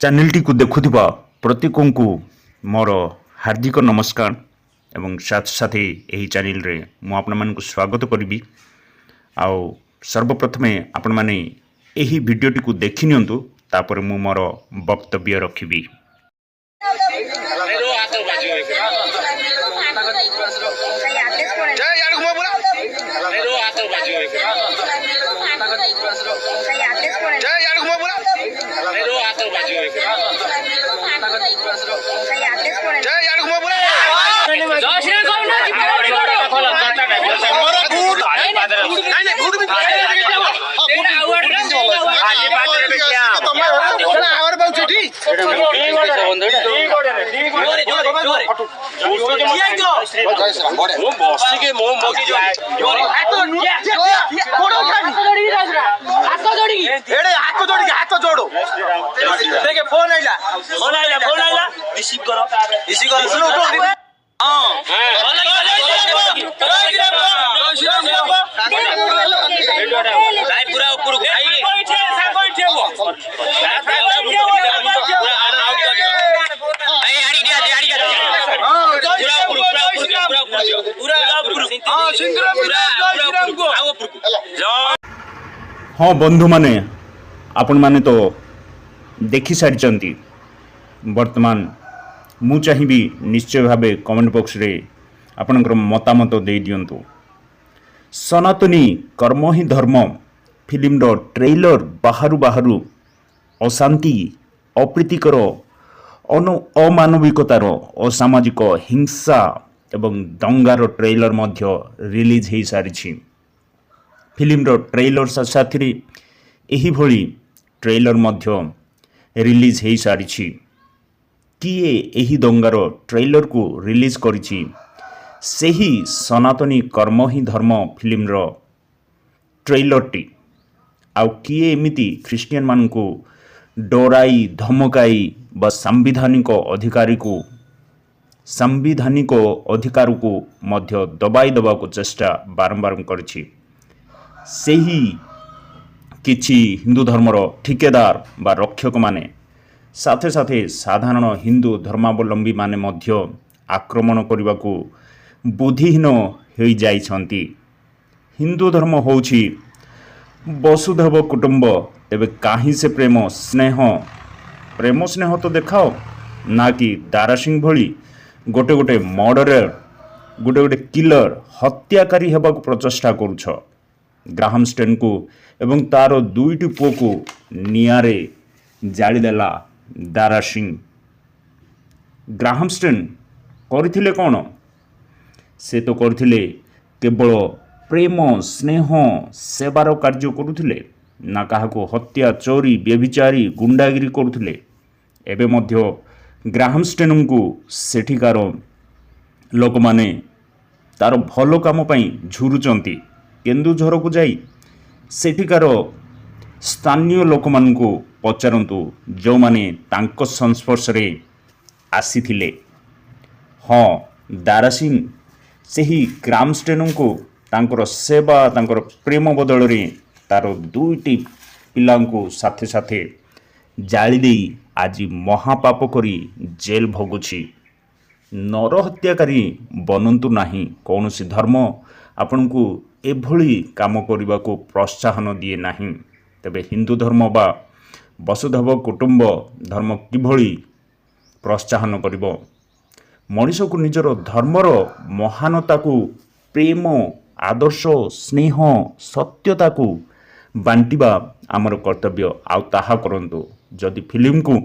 Channel को देखुवा प्रत्येक मोर हार्दिक नमस्कार एवं साथ साथ यही चैनल रे मु आपण मानक स्वागत करी आउ सर्वप्रथमे आपण माने यही वीडियोटी को देखि नियंतु तापर मु मोर वक्तव्य रखिबी। हाँ बंधु माने आपण माने तो देखि सारी वर्तमान मु चाहिए निश्चय भाव कमेंट बॉक्स रे आपणकर मतामत दे दियंतु। सनातनी कर्म ही धर्म फिल्म रो ट्रेलर बाहरु बाहरु अशांति अप्रीतिकर अमानविकतार असामाजिक हिंसा एवं दंगार ट्रेलर मध्य रिलीज हो सारी। फिल्म रो ट्रेलर साथ यही भली ट्रेलर मध्य रिलीज हो सारी। किए यही दंगार ट्रेलर को रिलीज करिछि सेही सनातनी कर्म ही धर्म फिल्म रो ट्रेलर टी आउ किए एमिति ख्रिस्टियन मान को डराई धमकाई बा सांविधानिक अधिकार को मध्य दबाई दबा को चेष्टा बारंबार करिछि। सेही किछि हिंदू धर्मर ठिकेदार बा रक्षक माने साथे साथे साधारण हिंदू धर्मावलंबी माने मध्य आक्रमण करने को बुद्धिहीन हो जाइछंती। हिंदू धर्म होछि वसुधैव कुटुंब, तेबे काहीं से प्रेम स्नेह तो देखाओ ना कि दारा सिंह भली गोटे गोटे मर्डरर गोटे गोटे किलर हत्याकारी हेबा को प्रचेष्टा करुछ। ग्राहम स्टेन को एवं तार दुईटी पुओ को नियारे जालीदेला दारा सिंह। ग्राहम स्टेन करथिले कौन? से तो करथिले केवल प्रेम स्नेह सेवार कार्य करुथिले, ना काहाको हत्या चोरी व्यभिचारी गुंडागिरी करुथिले। एबे मध्य ग्राहम स्टेन को सेठिकार लोक माने तार भलो काम पई झुरुचंती। केन्दुझर को जाई सेठिकार स्थानीय लोक मान को पचारंतु जो माने तांको संस्पर्श रे आसीथिले। हाँ दारा सिंह सेही ग्राहम स्टेन को तांकर सेवा तांकर प्रेम बदल रे तार दुईटी पिलांको साथे साथे जाली देई आज महापाप करी जेल भोगुछि। नर हत्याकारी बनंतु नाही। कौनसी धर्म आपन को एभली काम करने को प्रोत्साहन दिए नाही। तेबे हिंदू धर्म बा वसुधैव कुटुंब धर्म किभली प्रोत्साहन करिबो? मनीष को निजर धर्मर महानता को प्रेम आदर्श स्नेह सत्यता को बांटिबा आमर कर्तव्य। आउ ताहा करंतु। जदि फिल्म को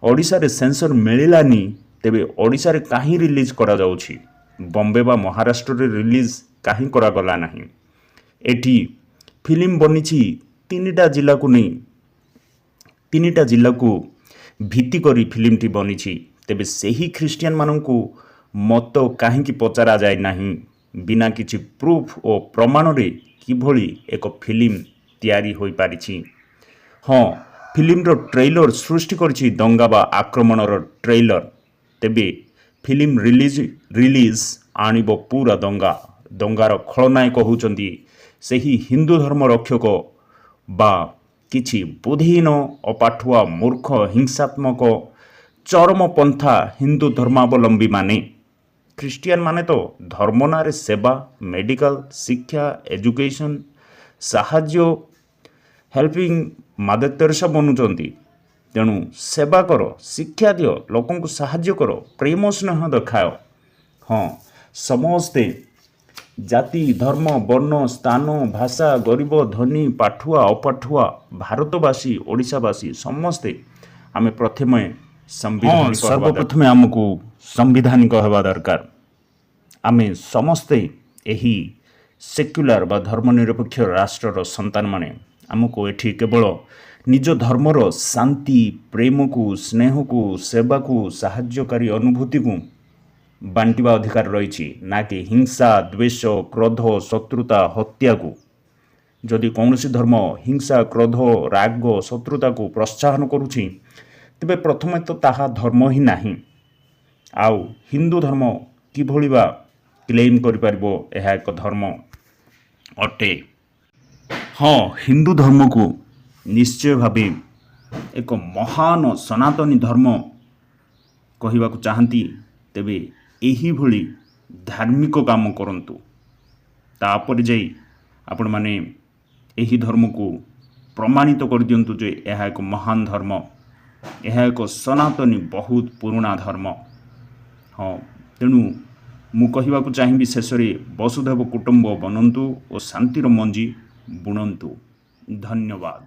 ओडिशा रे सेंसर मिलिलानी तेबे ओडिशा रे काहीं रिलीज करा जाउछि? बॉम्बे बा महाराष्ट्र रे रिलीज काहीं करा गला नाही? एठी फिल्म बनिछि तीनिटा जिला को नहीं, तीनिटा जिला को भित्ति करी फिल्म टी बनिछि। तेबे सेही ख्रिस्टियन माननकु मत काहींकि पचारा जाय नाही? बिना किछि प्रूफ और प्रमाण रे किभली एक फिल्म तैयारी होई पारिछि? हाँ फिल्म रो ट्रेलर सृष्टि करछि दंगा बा आक्रमण रो ट्रेलर। तेबे फिल्म रिलीज आनिबो पूरा दंगा। दंगार खलनायक होउचंदी सेही हिंदू धर्म रक्षक बा କିଛି ବୁଦ୍ଧିହୀନ ଅପାଠୁଆ ମୂର୍ଖ ହିଂସାତ୍ମକ ଚରମପନ୍ଥା ହିନ୍ଦୁ ଧର୍ମାବଲମ୍ବୀମାନେ ଖ୍ରୀଷ୍ଟିଆନ ମାନେ ତ ଧର୍ମ ନାଁରେ ସେବା ମେଡ଼ିକାଲ ଶିକ୍ଷା ଏଜୁକେସନ୍ ସାହାଯ୍ୟ ହେଲ୍ପିଂ ମାଦର ତେରେସା ବନୁଛନ୍ତି। ତେଣୁ ସେବା କର ଶିକ୍ଷା ଦିଅ ଲୋକଙ୍କୁ ସାହାଯ୍ୟ କର ପ୍ରେମ ସ୍ନେହ ଦେଖାଅ। ହଁ ସମସ୍ତେ ଜାତି ଧର୍ମ ବର୍ଣ୍ଣ ସ୍ଥାନ ଭାଷା ଗରିବ ଧନୀ ପାଠୁଆ ଅପାଠୁଆ ଭାରତବାସୀ ଓଡ଼ିଶାବାସୀ ସମସ୍ତେ ଆମେ ପ୍ରଥମେ ସର୍ବପ୍ରଥମେ ଆମକୁ ସାମ୍ବିଧାନିକ ହେବା ଦରକାର। ଆମେ ସମସ୍ତେ ଏହି ସେକ୍ୟୁଲାର ବା ଧର୍ମନିରପେକ୍ଷ ରାଷ୍ଟ୍ରର ସନ୍ତାନମାନେ ଆମକୁ ଏଠି କେବଳ ନିଜ ଧର୍ମର ଶାନ୍ତି ପ୍ରେମକୁ ସ୍ନେହକୁ ସେବାକୁ ସାହାଯ୍ୟକାରୀ ଅନୁଭୂତିକୁ ବାଣ୍ଟିବା ଅଧିକାର ରହିଛି, ନା କି ହିଂସା ଦ୍ୱେଷ କ୍ରୋଧ ଶତ୍ରୁତା ହତ୍ୟାକୁ। ଯଦି କୌଣସି ଧର୍ମ ହିଂସା କ୍ରୋଧ ରାଗ ଶତ୍ରୁତାକୁ ପ୍ରୋତ୍ସାହନ କରୁଛି ତେବେ ପ୍ରଥମେ ତ ତାହା ଧର୍ମ ହିଁ ନାହିଁ। ଆଉ ହିନ୍ଦୁ ଧର୍ମ କିଭଳି ବା କ୍ଲେମ୍ କରିପାରିବ ଏହା ଏକ ଧର୍ମ ଅଟେ? ହଁ ହିନ୍ଦୁ ଧର୍ମକୁ ନିଶ୍ଚୟ ଭାବେ ଏକ ମହାନ ସନାତନୀ ଧର୍ମ କହିବାକୁ ଚାହାନ୍ତି ତେବେ ଏହିଭଳି ଧାର୍ମିକ କାମ କରନ୍ତୁ, ତାପରେ ଯାଇ ଆପଣମାନେ ଏହି ଧର୍ମକୁ ପ୍ରମାଣିତ କରିଦିଅନ୍ତୁ ଯେ ଏହା ଏକ ମହାନ ଧର୍ମ, ଏହା ଏକ ସନାତନୀ ବହୁତ ପୁରୁଣା ଧର୍ମ। ହଁ ତେଣୁ ମୁଁ କହିବାକୁ ଚାହିଁବି ଶେଷରେ ବସୁଧୈବ କୁଟୁମ୍ବ ବନନ୍ତୁ ଓ ଶାନ୍ତିର ମଞ୍ଜି ବୁଣନ୍ତୁ। ଧନ୍ୟବାଦ।